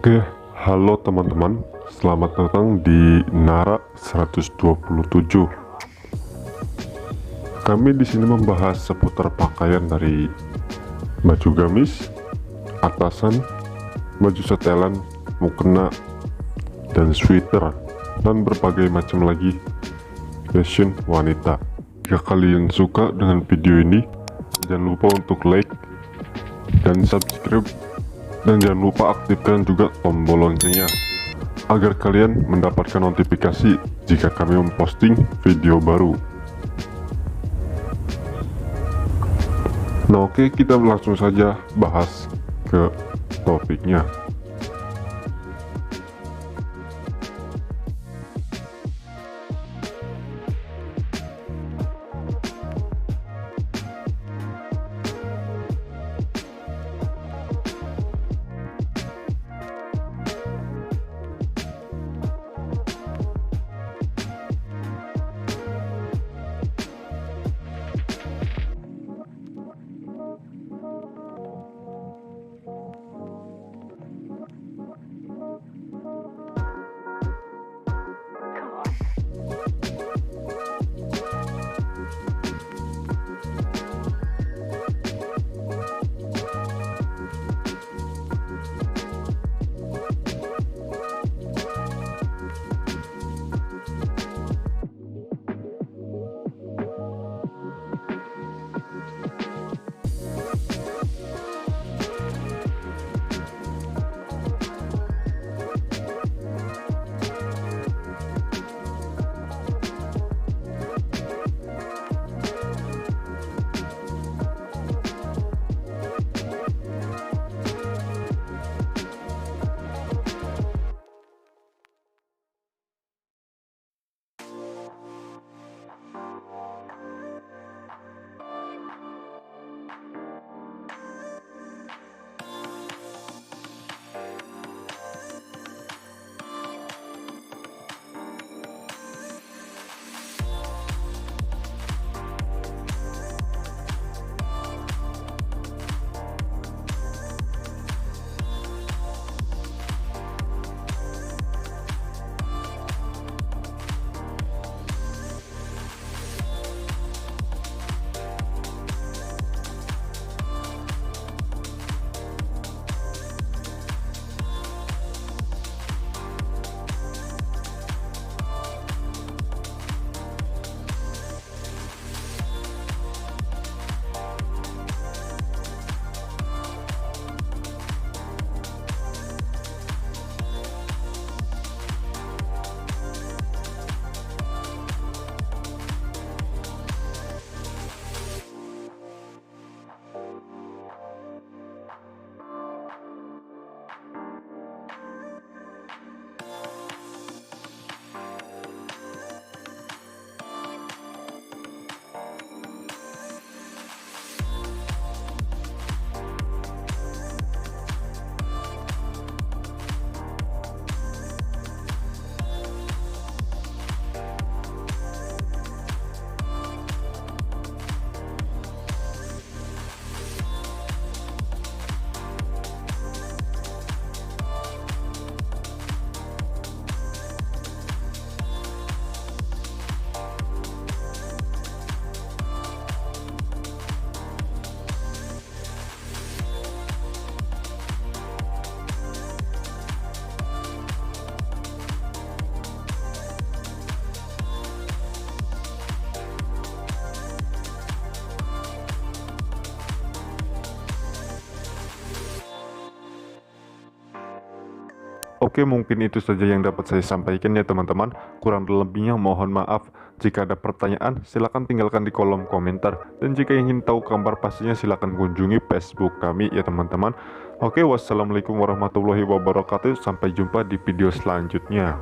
Oke, halo teman-teman, selamat datang di NARRA 127. Kami di sini membahas seputar pakaian dari baju gamis, atasan, baju setelan, mukena, dan sweater, dan berbagai macam lagi fashion wanita. Jika kalian suka dengan video ini, jangan lupa untuk like dan subscribe, dan jangan lupa aktifkan juga tombol loncengnya agar kalian mendapatkan notifikasi jika kami memposting video baru. Nah oke, kita langsung saja bahas ke topiknya. Oke, mungkin itu saja yang dapat saya sampaikan ya teman-teman. Kurang lebihnya mohon maaf. Jika ada pertanyaan, silahkan tinggalkan di kolom komentar. Dan jika ingin tahu kabar pastinya, silahkan kunjungi Facebook kami ya teman-teman. Oke, wassalamualaikum warahmatullahi wabarakatuh. Sampai jumpa di video selanjutnya.